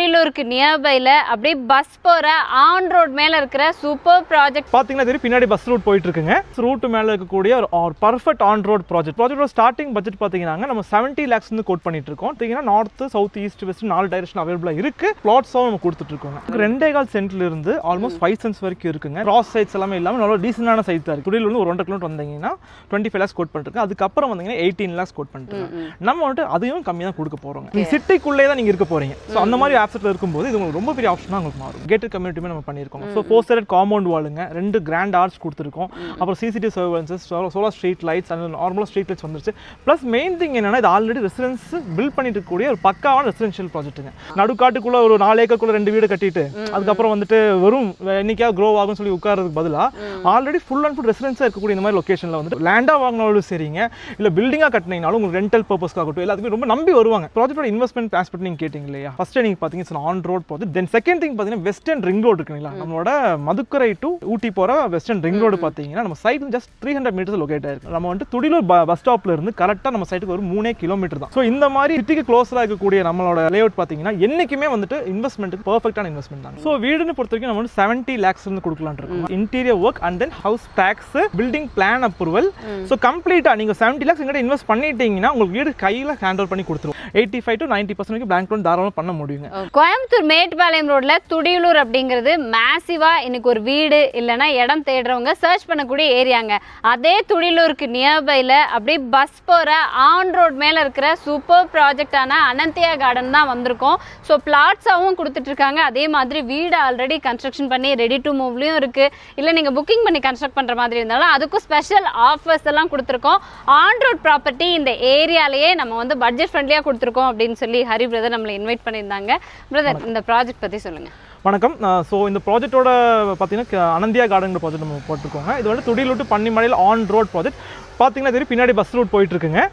துடிலூருக்கு நியர்பைல அப்படியே பஸ் போற on road மேல இருக்கிற சூப்பர் ப்ராஜெக்ட் பாத்தீங்கன்னா தெரியும் பின்னாடி பஸ் ரூட் போயிட்டு இருக்குங்க. ரூட் மேல இருக்கக்கூடிய ஒரு பர்ஃபெக்ட் ஆன் ரோட் ப்ராஜெக்டோட ஸ்டார்டிங் பட்ஜெட் பாத்தீங்கன்னா நம்ம 70 lakhs வந்து கோட் பண்ணிட்டு இருக்கோம். பாத்தீங்கன்னா north south east west 4 direction அவைலபிளா இருக்கு. பிளாட்ஸும் நம்ம கொடுத்துட்டு இருக்கோம். 2.25 சென்ட்ல இருந்து ஆல்மோஸ்ட் 5 சென்ட்ஸ் வரைக்கும் இருக்குங்க. கிராஸ் சைட்ஸ் எல்லாமே இல்லாம நல்ல டீசென்டான சைட் தான் இருக்கு. துடிலூர்ல இருந்து ஒரு 1.5 கிலோமீட்டர் வந்தீங்கன்னா 25 lakhs கோட் பண்ணிருக்கோம். அதுக்கப்புறம் வந்தீங்கன்னா 18 lakhs கோட் பண்ணிருக்கோம். நம்ம வந்துட்டு அதையும் கம்மியா தான் கொடுக்க போறோம். நீங்க சிட்டிக்குள்ளே தான் நீங்க இருக்க போறீங்க. சோ அந்த மாதிரி ஆப்செட்ல இருக்கும்போது இது உங்களுக்கு ரொம்ப பெரிய ஆப்ஷனா உங்களுக்கு மாறும். கேட்டட் கம்யூனிட்டியுமே நம்ம பண்ணிருக்கோம். சோ 4 சைட் காம்பவுண்ட் வாலுங்க, 2 கிராண்ட் ஆர்ச் கொடுத்துருக்கோம். அப்புறம் CCTV surveillances, solar street lights and நார்மலா ஸ்ட்ரீட் லைட்ஸ் வந்துருச்சு. பிளஸ் மெயின் திங் என்னன்னா இது ஆல்ரெடி ரெசிடென்ஸ் பில்ட் பண்ணிட்டு இருக்கக்கூடிய ஒரு பக்காவான ரெசிடென்ஷியல் ப்ராஜெக்ட்டுங்க. நடுக்காட்டுக்குள்ள ஒரு 4 ஏக்கருக்குள்ள 2 வீடு கட்டிட்டு அதுக்கப்புறம் வந்துட்டு வெறும் என்னைக்காவது க்ரோ ஆகும்னு சொல்லி உட்கார்றதுக்கு பதிலா ஆல்ரெடி ஃபுல் அண்ட் ஃபுல் ரெசிடென்ஸா இருக்கக்கூடிய இந்த மாதிரி லொகேஷன்ல வந்து லேண்டா வாங்கினாலும் சரிங்க, இல்ல பில்டிங்கா கட்டினீங்கனாலும் உங்களுக்கு ரெண்டல் பர்பஸ்க்காகட்டும் எல்லாத்துக்குமே ரொம்ப நம்பி வருவாங்க. ப்ராஜெக்டோட இன்வெஸ்ட்மெண்ட் ஆஸ்பெக்ட் நீங்க கேட்டீங்க இல்லையா? ஃபர்ஸ்ட் நீங்க பாத்தீங்கன்னா on road project. Then second thing பாத்தீங்கன்னா வெஸ்டர்ன் ரிங் ரோடு இருக்குங்களா, நம்மளோட மதுக்கரை டு ஊட்டி போற வெஸ்டர்ன் ரிங் ரோடு பாத்தீங்கன்னா நம்ம சைட் ஜஸ்ட் 300 மீட்டர்ஸ் லொகேட் ஆயிருக்கு. நம்ம வந்து துடிலூர் பஸ் ஸ்டாப்ல இருந்து கரெக்டா நம்ம சைட்டுக்கு ஒரு 3 கிலோமீட்டர் தான். ஸோ இந்த மாதிரி சிட்டிக்கு க்ளோஸரா இருக்கக்கூடிய நம்மளோட லேஅவுட் பாத்தீங்கன்னா என்னைக்குமே வந்துட்டு இன்வெஸ்ட்மெண்ட்டுக்கு பர்ஃபெக்டான இன்வெஸ்ட்மெண்ட் தான். ஸோ வீடுன்னு பொறுத்த வரைக்கும் நம்ம வந்து 70 lakhs இருந்து கொடுக்கலாம்னு இருக்கோம். Interior work and then house tax, building plan approval. So கம்ப்ளீட்டா நீங்க 70 lakhs எங்கிட்ட இன்வெஸ்ட் பண்ணிட்டீங்கன்னா உங்களுக்கு வீடு கையில ஹேண்டில் பண்ணி கொடுத்துரும். 85 to 90% வரைக்கும் பேங்க் லோன் தாராளமாக பண்ண முடியுங்க. கோயம்புத்தூர் மேட்டுப்பாளையம் ரோட்ல துடிலூர் அப்படிங்கிறது மேசிவா இன்னைக்கு ஒரு வீடு இல்லைன்னா இடம் தேடுறவங்க சர்ச் பண்ணக்கூடிய ஏரியாங்க. அதே துடிலூருக்கு நியர்பைல அப்படியே பஸ் போற ஆன் ரோட் மேல இருக்கிற சூப்பர் ப்ராஜெக்டான அனந்தியா கார்டன் தான் வந்திருக்கோம். ஸோ பிளாட்ஸாவும் கொடுத்துட்டு இருக்காங்க. அதே மாதிரி வீடு ஆல்ரெடி கன்ஸ்ட்ரக்ஷன் பண்ணி ரெடி டு மூவ்லயும் இருக்கு. இல்லை நீங்க புக்கிங் பண்ணி கன்ஸ்ட்ரக்ட் பண்ற மாதிரி இருந்தாலும் அதுக்கும் ஸ்பெஷல் ஆஃபர்ஸ் எல்லாம் கொடுத்துருக்கோம். ஆன் ரோட் ப்ராப்பர்ட்டி இந்த ஏரியாலேயே நம்ம வந்து பட்ஜெட் ஃப்ரெண்ட்லியா கொடுத்துருக்கோம் அப்படின்னு சொல்லி ஹரி பிரதர் நம்மளை இன்வைட் பண்ணியிருந்தாங்க. பிரதர், இந்த ப்ராஜெக்ட் பத்தி சொல்லுங்க. வணக்கம். ஸோ இந்த ப்ராஜெக்டோட பார்த்தீங்கன்னா அனந்தியா கார்டன் ப்ராஜெக்ட் நம்ம போட்டிருக்கோங்க. இது வந்து துடிலூர் டு பன்னிமலையில் ஆன் ரோட் ப்ராஜெக்ட். பார்த்தீங்கன்னா தெரியும் பின்னாடி பஸ் ரூட் போயிட்டு இருக்குங்க.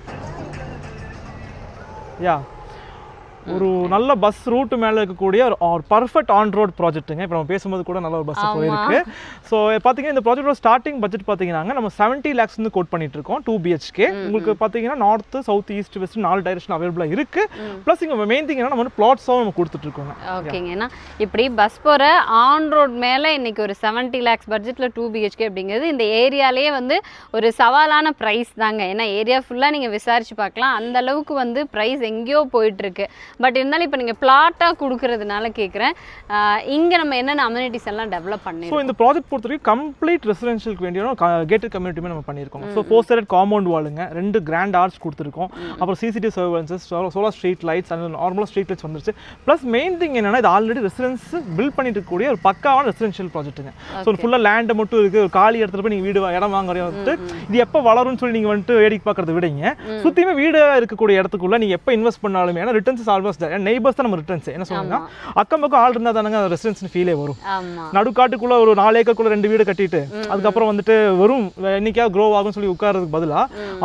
ஒரு நல்ல பஸ் ரூட் மேலே இருக்கக்கூடிய ஒரு பர்ஃபெக்ட் ஆன் ரோட் ப்ராஜெக்ட்டுங்க. இப்போ நம்ம பேசும்போது கூட நல்ல ஒரு பஸ் போயிருக்கு. ஸோ பார்த்தீங்கன்னா இந்த ப்ராஜெக்டோட ஸ்டார்டிங் பட்ஜெட் பார்த்தீங்கன்னா நம்ம 70 lakhs வந்து கோட் பண்ணிட்டு இருக்கோம். 2 BHK. உங்களுக்கு பார்த்தீங்கன்னா north south east west 4 direction அவைலபிளா இருக்கு. ப்ளஸ் இங்கே மெயின் திங் என்ன நம்ம வந்து பிளாட்ஸும் நம்ம கொடுத்துட்டு இருக்கோங்க. ஓகேங்கண்ணா, இப்படி பஸ் போகிற ஆன் ரோட் மேலே இன்னைக்கு ஒரு 70 lakhs பட்ஜெட்டில் 2 BHK அப்படிங்கிறது இந்த ஏரியாலேயே வந்து ஒரு சவாலான ப்ரைஸ் தாங்க. ஏன்னா ஏரியா ஃபுல்லாக நீங்கள் விசாரிச்சு பார்க்கலாம், அந்த அளவுக்கு வந்து ப்ரைஸ் எங்கேயோ போயிட்டு இருக்கு. பட் இருந்தாலும் இப்போ நீங்கள் பிளாட்டாக கொடுக்கறதுனால கேட்குறேன், இங்கே நம்ம என்னென்ன அம்யூனிட்டிஸ் எல்லாம் டெவலப் பண்ணி. ஸோ இந்த ப்ராஜெக்ட் பொறுத்தவரைக்கும் கம்ப்ளீட் ரெசிடென்ஷியலுக்கு வேண்டிய கேட்டட் கம்யூனிட்டியுமே நம்ம பண்ணியிருக்கோம். ஸோ 4 சைட் காம்பவுண்ட் வாலுங்க, 2 கிராண்ட் ஆர்ச் கொடுத்துருக்கோம். அப்புறம் CCTV surveillances, solar street lights and நார்மலா ஸ்ட்ரீட் லைட்ஸ் வந்துருச்சு. ப்ளஸ் மெயின் திங் என்னன்னா இது ஆல்ரெடி ரெசிடென்ஸ் பில்ட் பண்ணிட்டு இருக்கக்கூடிய ஒரு பக்காவான ரெசிடென்ஷியல் ப்ராஜெக்ட்டுங்க. ஸோ ஃபுல்லாக லேண்ட் மட்டும் இருக்கு, ஒரு காலி இடத்துல போய் நீங்கள் வீடு இடம் வாங்குறது வந்துட்டு இது எப்போ வளரும்னு சொல்லி நீங்கள் வந்துட்டு வேடிக்கை பார்க்கறத விடீங்க, சுற்றியுமே வீடு இருக்கக்கூடிய இடத்துக்குள்ள நீங்கள் எப்போ இன்வெஸ்ட் பண்ணாலுமே ஏன்னா ரிட்டர்ன்ஸ் ஆல்மோஸ்ட் நெய்பர்ஸ் தான் நம்ம ரிட்டர்ன்ஸ். என்ன சொல்லுங்கன்னா அக்கம் பக்கம் ஆள் இருந்தால் தானங்க ரெசிடென்ஸ் ஃபீலே வரும். நடுக்காட்டுக்குள்ள ஒரு 4 ஏக்கருக்குள்ள 2 வீடு கட்டிட்டு அதுக்கப்புறம் வந்துட்டு வெறும் என்னைக்காவது க்ரோ ஆகும்னு சொல்லி உட்கார்றதுக்கு பதிலா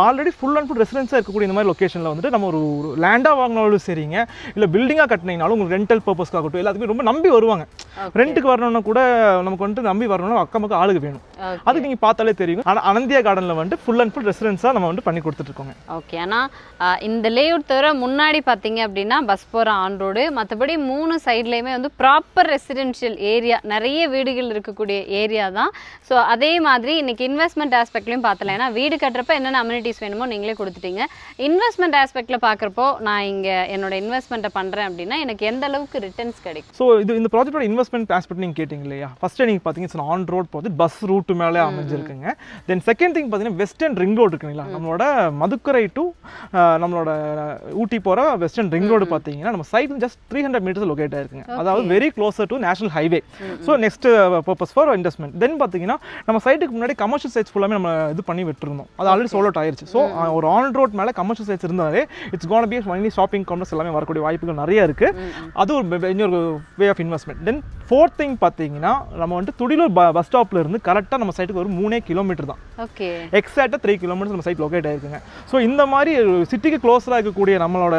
ஆல்ரெடி ஃபுல் அண்ட் ஃபுல் ரெசிடென்ஸா இருக்கக்கூடிய இந்த மாதிரி லொகேஷன்ல வந்துட்டு நம்ம ஒரு லேண்டா வாங்கினாலும் சரிங்க, இல்ல பில்டிங்கா கட்டினீங்கனாலும் உங்களுக்கு ரெண்டல் பர்பஸ்க்காகட்டும் எல்லாத்துக்குமே ரொம்ப நம்பி வருவாங்க. ரெண்டுக்கு வரணும்னா கூட நமக்கு வந்துட்டு நம்பி வரணும்னா அக்கம் பக்கம் ஆளுக்கு வேணும். அதுக்கு நீங்க பார்த்தாலே தெரியும். ஆனா அனந்தியா கார்டன்ல வந்துட்டு ஃபுல் அண்ட் ஃபுல் ரெசிடென்ஸா நம்ம வந்து பண்ணி கொடுத்துட்டு இருக்கோங்க. ஓகே, ஆனா இந்த லேஅவுட் தவிர முன்னாடி பாத்தீங்க அப்படின்னா பஸ் போற ஆன் ரோடு, மற்றபடி 3 சைட்லையுமே வந்து ப்ராப்பர் ரெசிடென்ஷியல் ஏரியா, நிறைய வீடுகள் இருக்கக்கூடிய ஏரியா தான். ஸோ அதே மாதிரி இன்னைக்கு இன்வெஸ்ட்மெண்ட் ஆஸ்பெக்ட்லையும் பார்த்தலாம். ஏன்னா வீடு கட்டுறப்ப என்னென்ன அம்யூனிட்டிஸ் வேணுமோ நீங்களே கொடுத்துட்டீங்க. இன்வெஸ்ட்மெண்ட் ஆஸ்பெக்டில் பார்க்குறப்போ நான் இங்கே என்னோட இன்வெஸ்ட்மெண்ட்டை பண்ணுறேன் அப்படின்னா எனக்கு எந்த அளவுக்கு ரிட்டர்ன்ஸ் கிடைக்கும்? ஸோ இந்த ப்ராஜெக்டோட இன்வெஸ்ட்மெண்ட் ஆஸ்பெக்ட் நீங்கள் கேட்டிங்க இல்லையா? ஃபஸ்ட்டு நீங்கள் பார்த்தீங்கன்னா on road project bus route மேலே அமைஞ்சிருக்குங்க. தென் செகண்ட் திங் பார்த்தீங்கன்னா வெஸ்டர்ன் ரிங் ரோடு இருக்குங்களா, நம்மளோட மதுக்கரை டு நம்மளோட ஊட்டி போகிற வெஸ்டர்ன் ரிங் ரோடு பார்த்தீங்கன்னா நம்ம சைட் ஜஸ்ட் 300 மீட்டர்ஸ் லொகேட் ஆயிருக்குங்க. அதாவது very closer to national highway. So next purpose for investment. Then பார்த்தீங்கன்னா நம்ம சைட்டுக்கு முன்னாடி கமர்ஷியல் சைட்ஸ் ஃபுல்லாமே நம்ம இது பண்ணி விட்டுருந்தோம். அது ஆல்ரெடி சோல் அவுட் ஆயிருச்சு. ஸோ ஒரு ஆன் ரோட் மேலே கமர்ஷியல் சைட்ஸ் இருந்தாலே it's gonna be money shopping complex எல்லாமே வரக்கூடிய வாய்ப்புகள் நிறைய இருக்கு. அது ஒரு இன்னொரு way of investment. Then fourth thing பார்த்தீங்கன்னா நம்ம வந்துட்டு துடிலூர் பஸ் ஸ்டாப்ல இருந்து கரெக்டாக நம்ம சைட்டுக்கு ஒரு 3 கிலோமீட்டர் தான். ஓகே, எக்ஸாக்டாக 3 கிலோமீட்டர் நம்ம சைட் லொகேட் ஆயிருக்குங்க. ஸோ இந்த மாதிரி சிட்டிக்கு க்ளோஸராக இருக்கக்கூடிய நம்மளோட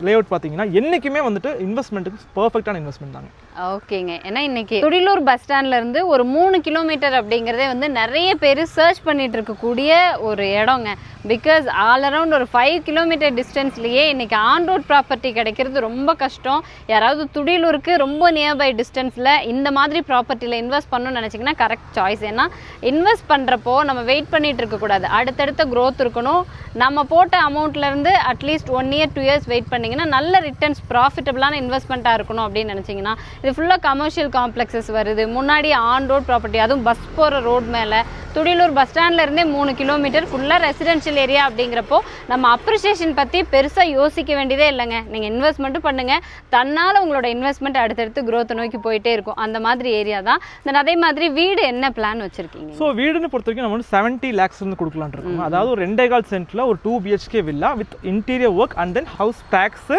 லேஅவுட் பார்த்தீங்கன்னா என்றைக்குமே வந்துட்டு இன்வெஸ்ட்மெண்ட்டுக்கு பர்ஃபெக்டான இன்வெஸ்ட்மெண்ட் தாங்க. ஓகேங்க. ஏன்னா இன்னைக்கு துடியலூர் பஸ் ஸ்டாண்ட்ல இருந்து ஒரு 3 கிலோமீட்டர் அப்படிங்கிறதே வந்து நிறைய பேர் சர்ச் பண்ணிட்டு இருக்கக்கூடிய ஒரு இடங்க. பிகாஸ் ஆல் அரவுண்ட் ஒரு 5 கிலோமீட்டர் டிஸ்டன்ஸ்லேயே இன்னைக்கு ஆன் ரோட் ப்ராப்பர்ட்டி கிடைக்கிறது ரொம்ப கஷ்டம். யாராவது துடியலூருக்கு ரொம்ப நியர்பை டிஸ்டன்ஸில் இந்த மாதிரி ப்ராப்பர்ட்டியில் இன்வெஸ்ட் பண்ணணும்னு நினச்சிங்கன்னா கரெக்ட் சாய்ஸ். ஏன்னா இன்வெஸ்ட் பண்ணுறப்போ நம்ம வெயிட் பண்ணிட்டு இருக்கக்கூடாது, அடுத்தடுத்த க்ரோத் இருக்கணும். நம்ம போட்ட அமௌண்ட்லேருந்து அட்லீஸ்ட் 1 இயர் 2 இயர்ஸ் வெயிட் பண்ணிங்கன்னா நல்ல ரிட்டர்ன்ஸ் ப்ராஃபிட்டபிளான இன்வெஸ்ட்மெண்ட்டாக இருக்கணும் அப்படின்னு நினச்சிங்கன்னா இது ஃபுல்லாக கமர்ஷியல் காம்ப்ளெக்ஸஸ் வருது. முன்னாடி ஆன் ரோட் ப்ராப்பர்ட்டி, அதுவும் பஸ் போகிற ரோட் மேலே துடியலூர் பஸ் ஸ்டாண்ட்லேருந்தே 3 கிலோமீட்டர் ஃபுல்லாக ரெசிடென்ஷியல் ஏரியா அப்படிங்கிறப்போ நம்ம அப்ரிசியேஷன் பற்றி பெருசாக யோசிக்க வேண்டியதே இல்லைங்க. நீங்கள் இன்வெஸ்ட்மெண்ட்டும் பண்ணுங்கள், தன்னால் உங்களோட இன்வெஸ்ட்மெண்ட் அடுத்தடுத்து க்ரோத்தை நோக்கி போயிட்டே இருக்கும். அந்த மாதிரி ஏரியா தான். தென் அதே மாதிரி வீடு என்ன பிளான் வச்சுருக்கீங்க? ஸோ வீடுன்னு பொறுத்த வரைக்கும் நம்ம வந்து 70 lakhs இருந்து கொடுக்கலான் இருக்கோம். அதாவது ஒரு 2.25 சென்ட்டில் ஒரு 2 BHK villa with interior work and then house tax,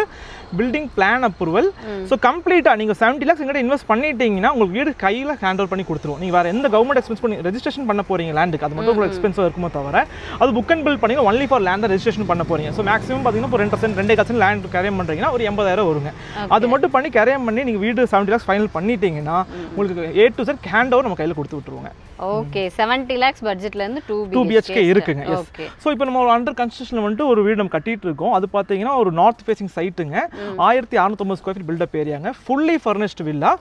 building plan approval. So கம்ப்ளீட்டாக நீங்கள் 70 lakhs எங்கிட்ட இன்வெஸ்ட் பண்ணிட்டீங்கன்னா உங்களுக்கு வீடு கையில் ஹேண்ட் ஓவர் பண்ணி கொடுத்துருவோம். நீங்கள் வேறு எந்த கவர்மெண்ட் எக்ஸ்பென்ஸ் பண்ணி ரெஜிஸ்ட்ரேஷன் பண்ண போகிறீங்க லேண்டுக்கு, அது மட்டும் உங்களுக்கு எக்ஸ்பென்ஸாக இருக்குமோ தவிர அது புக் அண்ட் பில் பண்ணி ஒன்லி ஃபார் லேண்ட் தான் ரெஜிஸ்ட்ரேஷன் பண்ண போகிறீங்க. ஸோ மேக்ஸிமம் பார்த்தீங்கன்னா இப்போ 2.5 லேண்ட் கரையம் பண்ணுறீங்கன்னா ஒரு 80,000 வருங்க. அது மட்டும் பண்ணி கரையம் பண்ணி நீங்கள் வீடு 70 lakhs ஃபைனல் பண்ணிட்டீங்கன்னா உங்களுக்கு A to Z hand over நம்ம கையில் கொடுத்து விட்டுருவோங்க. ஓகே. 70 lakhs பட்ஜெட்ல இருந்து 2 BHK இருக்குங்க. ஓகே. ஸோ இப்போ நம்ம ஒரு அண்டர் கன்ஸ்ட்ரக்ஷனில் வந்துட்டு ஒரு வீடு நம்ம கட்டிட்டு இருக்கோம். அது பார்த்தீங்கன்னா ஒரு நார்த் ஃபேசிங் சைட்டுங்க. 1650 ஸ்கொயர் ஃபீட் பில்டப் ஏரியாங்க. Fully furnished villa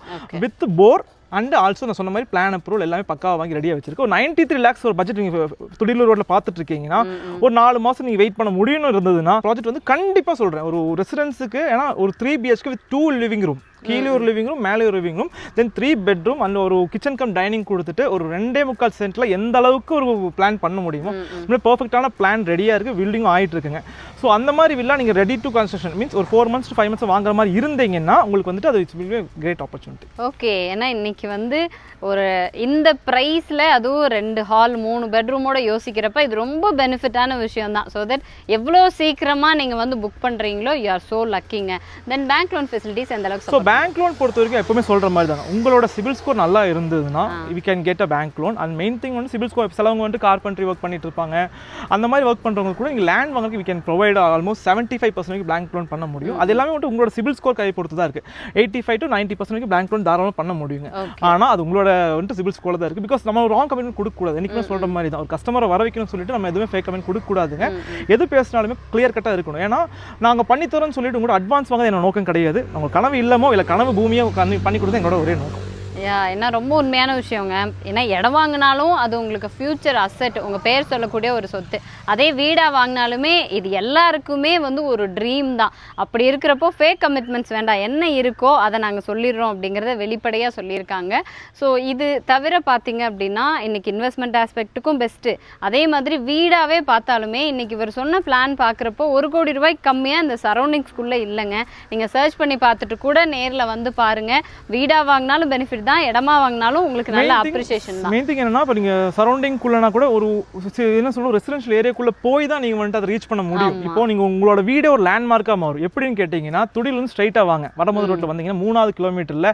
with bore and also நான் சொன்ன மாதிரி பிளான் அப்ரூவல் எல்லாமே பக்காவாக வாங்கி ரெடியாக வச்சிருக்கோம். ஒரு 93 lakhs ஒரு பட்ஜெட் நீங்கள் துடியலூர் ரோட்டில் பார்த்துட்டு இருக்கீங்கன்னா ஒரு 4 மாதம் நீங்கள் வெயிட் பண்ண முடியும்னு இருந்ததுன்னா ப்ராஜெக்ட் வந்து கண்டிப்பாக சொல்கிறேன் ஒரு ரெசிடென்ஸுக்கு. ஏன்னா ஒரு 3 BHK வித் 2 லிவிங் ரூம், கீழே ஒரு லிவிங் ரூம் மேலே ஒரு living room, then 3 bedroom and ஒரு கிச்சன் கம் டைனிங் கொடுத்துட்டு ஒரு 2.25 சென்ட்டில் எந்த அளவுக்கு ஒரு பிளான் பண்ண முடியுமோ பர்ஃபெக்டான பிளான் ரெடியாக இருக்குது, பில்டிங்கும் ஆகிட்டு இருக்குங்க. ஸோ அந்த மாதிரி வில்லா நீங்கள் ரெடி டு கன்ஸ்ட்ரக்ஷன் மீன்ஸ் ஒரு 4 months to 5 months வாங்குற மாதிரி இருந்தீங்கன்னா உங்களுக்கு வந்துட்டு அது it's will great opportunity. Okay. ஏன்னா இன்னைக்கு வந்து ஒரு இந்த ப்ரைஸில் அதுவும் 2 ஹால் 3 பெட்ரூமோட யோசிக்கிறப்ப இது ரொம்ப பெனிஃபிட்டான விஷயம் தான். ஸோ தட் எவ்வளோ சீக்கிரமாக நீங்கள் வந்து புக் பண்ணுறீங்களோ யூ ஆர் ஸோ லக்கிங்க. தென் பேங்க் லோன் ஃபெசிலிட்டிஸ் எந்த அளவுக்கு? ஸோ பேங்க் லோன் பொறுத்த வரைக்கும் எப்பவுமே சொல்கிற மாதிரி தான், உங்களோட சிபில் ஸ்கோர் நல்லா இருந்ததுன்னா we can get a bank loan. And main thing வந்து சிபில் ஸ்கோர் சிலவங்க வந்து கார்பென்ட்ரி ஒர்க் பண்ணிட்டு இருப்பாங்க, அந்த மாதிரி ஒர்க் பண்ணுறவங்க கூட நீங்கள் லேண்ட் வாங்குறதுக்கு வி கேன் ப்ரொவைட் ஆல்மோஸ்ட் 75% வரைக்கும் பேங்க் லோன் பண்ண முடியும். அது எல்லாமே வந்து உங்களோட சிபில் ஸ்கோர் கை பொறுத்து தான் இருக்குது. 85 to 90% வரைக்கும் பேங்க் லோன் தாராளமாக பண்ண முடியுங்க. ஆனால் அது உங்களோட வந்துட்டு சிபில் ஸ்கோர் தான் இருக்குது. பிகாஸ் நம்ம ராங் கமெண்ட் கொடுக்கக்கூடாது. என்னைக்குமே சொல்கிற மாதிரி தான், ஒரு கஸ்டமரை வர வைக்கணும்னு சொல்லிட்டு நம்ம எதுவுமே ஃபேக் கமெண்ட் கொடுக்கக்கூடாதுங்க. எது பேசினாலுமே கிளியர் கட்டாக இருக்கணும். ஏன்னா நாங்கள் பண்ணித்தரோன்னு சொல்லிட்டு உங்களோட அட்வான்ஸ் வாங்க என்னோட நோக்கம் கிடையாது. உங்கள் கனவு இல்லமோ இல்லை கனவு பூமியோ பண்ணி கொடுத்தா எங்களோட ஒரே நோக்கம். ஏன்னா ரொம்ப உண்மையான விஷயங்க. ஏன்னா இடம் வாங்கினாலும் அது உங்களுக்கு ஃபியூச்சர் அசெட், உங்கள் பேர் சொல்லக்கூடிய ஒரு சொத்து. அதே வீடாக வாங்கினாலுமே இது எல்லாருக்குமே வந்து ஒரு ட்ரீம் தான். அப்படி இருக்கிறப்போ ஃபேக் கமிட்மெண்ட்ஸ் வேண்டாம், என்ன இருக்கோ அதை நாங்கள் சொல்லிடுறோம் அப்படிங்கிறத வெளிப்படையாக சொல்லியிருக்காங்க. ஸோ இது தவிர பார்த்தீங்க அப்படின்னா இன்றைக்கி இன்வெஸ்ட்மெண்ட் ஆஸ்பெக்ட்டுக்கும் பெஸ்ட்டு. அதே மாதிரி வீடாகவே பார்த்தாலுமே இன்றைக்கி இவர் சொன்ன பிளான் பார்க்குறப்போ 1 கோடி ரூபாய்க்கு கம்மியாக இந்த சரௌண்டிங்ஸ்குள்ளே இல்லைங்க. நீங்கள் சர்ச் பண்ணி பார்த்துட்டு கூட நேரில் வந்து பாருங்கள். வீடாக வாங்கினாலும் பெனிஃபிட் தான், இடமா வாங்கினாலும் உங்களுக்கு நல்ல அப்ரிசியேஷன் தான். மெயின் திங் என்னன்னா இப்போ நீங்கள் சரௌண்டிங்குள்ளனா கூட ஒரு என்ன சொல்லுவோம் ரெசிடென்ஷியல் ஏரியாக்குள்ளே போய் தான் நீங்கள் வந்துட்டு அதை ரீச் பண்ண முடியும். இப்போ நீங்கள் உங்களோட வீடே ஒரு லேண்ட்மார்க்காக மாறும். எப்படின்னு கேட்டிங்கன்னா துடியிலிருந்து ஸ்ட்ரைட்டாக வாங்க, வடமது ரோட்டில் வந்தீங்கன்னா 3வது கிலோமீட்டரில்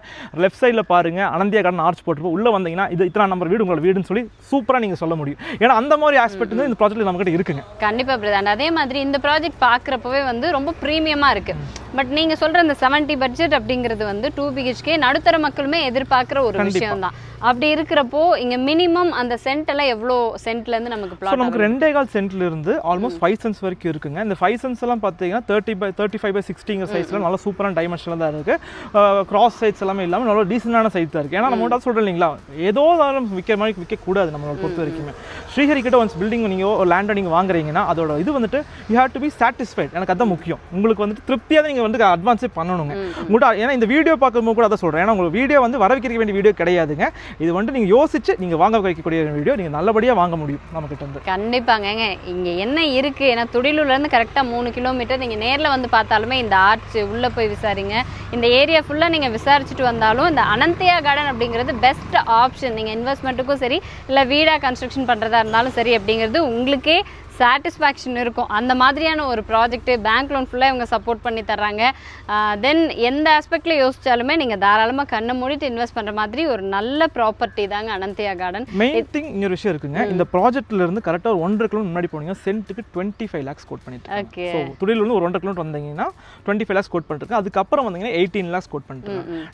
லெஃப்ட் சைடில் பாருங்கள் அனந்தியா கார்டன் ஆர்ச் போட்டுருப்போம். உள்ளே வந்தீங்கன்னா இது இத்தனை நம்பர் வீடு உங்களோட வீடுன்னு சொல்லி சூப்பராக நீங்கள் சொல்ல முடியும். ஏன்னா அந்த மாதிரி ஆஸ்பெக்ட் வந்து இந்த ப்ராஜெக்ட் நம்மகிட்ட இருக்குங்க. கண்டிப்பாக பிரதாண்ட். அதே மாதிரி இந்த ப்ராஜெக்ட் பார்க்குறப்பவே வந்து ரொம்ப ப்ரீமியமாக இருக்குது. பட் நீங்கள் சொல்கிற இந்த 70 பட்ஜெட் அப்படிங்கிறது வந்து 2 BHK நடுத்தர மக்களுமே எதிர்பார்க்குற ஒரு விஷயம் தான். அப்படி இருக்கிறப்போ இங்கே மினிமம் அந்த சென்ட் எல்லாம் எவ்வளோ சென்ட்லேருந்து நமக்கு பிளாட்? நமக்கு 2.25 சென்ட்லேருந்து ஆல்மோஸ்ட் 5 சென்ட்ஸ் வரைக்கும் இருக்குங்க. இந்த 5 சென்ட்ஸ் எல்லாம் பார்த்தீங்கன்னா 35/60 சைஸில் நல்லா சூப்பரான டைமென்ஷனில் தான் இருக்குது. கிராஸ் சைட்ஸ் எல்லாமே இல்லாமல் நல்லா டீசெண்டான சைட் தான் இருக்குது. ஏன்னா நம்ம மட்டும் சொல்கிறோம் இல்லைங்களா, ஏதோ விற்கிற மாதிரி விற்கக்கூடாது. நம்மளோட பொறுத்த வரைக்குமே ஸ்ரீஹரி கிட்ட ஒன்ஸ் பில்டிங் நீங்கள் ஒரு லேண்டை நீங்கள் வாங்குறீங்கன்னா அதோட இது வந்துட்டு you have to be satisfied. எனக்கு அதுதான் முக்கியம். உங்களுக்கு வந்துட்டு திருப்தியாக நீங்கள் வந்து அட்வான்ஸே பண்ணணுங்க உங்கள்கிட்ட. ஏன்னா இந்த வீடியோ பார்க்கும்போது கூட அதை சொல்கிறேன். ஏன்னா உங்களுக்கு வீடியோ வந்து வர வைக்க வேண்டிய வீடியோ கிடையாதுங்க. இது வந்துட்டு நீங்கள் யோசிச்சு நீங்கள் வாங்க வைக்கக்கூடிய வீடியோ, நீங்கள் நல்லபடியாக வாங்க முடியும் நம்மக்கிட்ட இருந்து. கண்டிப்பாங்க. இங்கே என்ன இருக்குது, ஏன்னா துடியலூர்லேருந்து கரெக்டாக 3 கிலோமீட்டர். நீங்கள் நேரில் வந்து பார்த்தாலுமே இந்த ஆர்ச் உள்ளே போய் விசாரிங்க. இந்த ஏரியா ஃபுல்லாக நீங்கள் விசாரிச்சுட்டு வந்தாலும் இந்த அனந்தியா கார்டன் அப்படிங்கிறது பெஸ்ட் ஆப்ஷன். நீங்கள் இன்வெஸ்ட்மெண்ட்டுக்கும் சரி இல்லை வீடாக கன்ஸ்ட்ரக்ஷன் பண்ணுறதா இருந்தாலும் சரி அப்படிங்கிறது உங்களுக்கே சாட்டிஸ்ஃபேக்ஷன் இருக்கும். அந்த மாதிரியான ஒரு ப்ராஜெக்ட், பேங்க் லோன் ஃபுல்லாக இவங்க சப்போர்ட் பண்ணி தர்றாங்க. தென் எந்த ஆஸ்பெக்டில் யோசிச்சாலுமே நீங்கள் தாராளமாக கண்ணை மூடிட்டு இன்வெஸ்ட் பண்ணுற மாதிரி ஒரு நல்ல ப்ராப்பர்ட்டி தாங்க அனந்தியா கார்டன். மெயின் திங் இன்னொரு விஷயம் இருக்குங்க, இந்த ப்ராஜெக்ட்ல இருந்து கரெக்டாக ஒரு 1.5 கிலோமீட்டர் முன்னாடி போனீங்க, சென்ட்டுக்கு 25 lakhs கோட் பண்ணிட்டு ஓகே. ஸோ துடியிலிருந்து ஒரு 1.5 கிலோமீட்டர் வந்தீங்கன்னா 25 lakhs கோட் பண்ணிட்டு அதுக்கப்புறம் வந்தீங்கன்னா 18 lakhs கோட் பண்ணிட்டு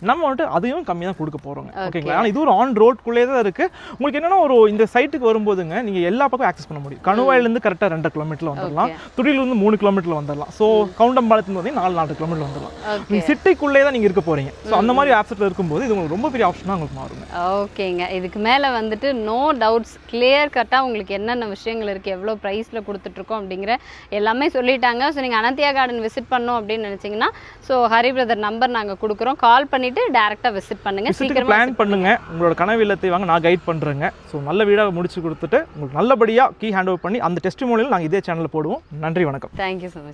நம்ம வந்துட்டு அதையும் கம்மியாக தான் கொடுக்க போகிறோங்க. ஓகேங்களா? ஆனால் இது ஒரு ஆன் ரோட்குள்ளே தான் இருக்குது. உங்களுக்கு என்னன்னா ஒரு இந்த சைட்டுக்கு வரும்போதுங்க நீங்கள் எல்லா பக்கம் ஆக்சஸ் பண்ண முடியும். கணுவாயிலேருந்து கரெக்டாக 2 கிலோமீட்டரில் வந்துடலாம், துடியிலிருந்து 3 கிலோமீட்டரில் வந்துடலாம். ஸோ கவுண்டம்பாளையத்துலேருந்து பார்த்தீங்கன்னா 4 கிலோமீட்டர் வந்துடலாம். நீங்கள் சிட்டிக்குள்ளே தான் நீங்கள் இருக்க போகிறீங்க. ஸோ அந்த மாதிரி ஆப்செட்டில் இருக்கும்போது இது உங்களுக்கு ரொம்ப பெரிய ஆப்ஷனாக உங்களுக்கு மாறுங்க. ஓகேங்க. இதுக்கு மேலே வந்துட்டு நோ டவுட்ஸ், கிளியர் கட்டாக உங்களுக்கு என்னென்ன விஷயங்கள் இருக்குது, எவ்வளோ ப்ரைஸில் கொடுத்துட்ருக்கோம் அப்படிங்கிற எல்லாமே சொல்லிட்டாங்க. ஸோ நீங்கள் அனந்தியா கார்டன் விசிட் பண்ணோம் அப்படின்னு நினச்சிங்கன்னா ஸோ ஹரி பிரதர் நம்பர் நாங்கள் கொடுக்குறோம், கால் பண்ணிவிட்டு டேரெக்டாக விசிட் பண்ணுங்கள். சீக்கிரமாக பிளான் பண்ணுங்கள், உங்களோட கனவு இல்லத்தை வாங்க, நான் கைட் பண்ணுறேங்க. ஸோ நல்ல வீடாக முடிச்சு கொடுத்துட்டு உங்களுக்கு நல்லபடியாக கீ ஹேண்ட் ஓவர் பண்ணி அந்த டெஸ்டிமோனியல் நாங்கள் இதே சேனலில் போடுவோம். நன்றி, வணக்கம். Thank you so much.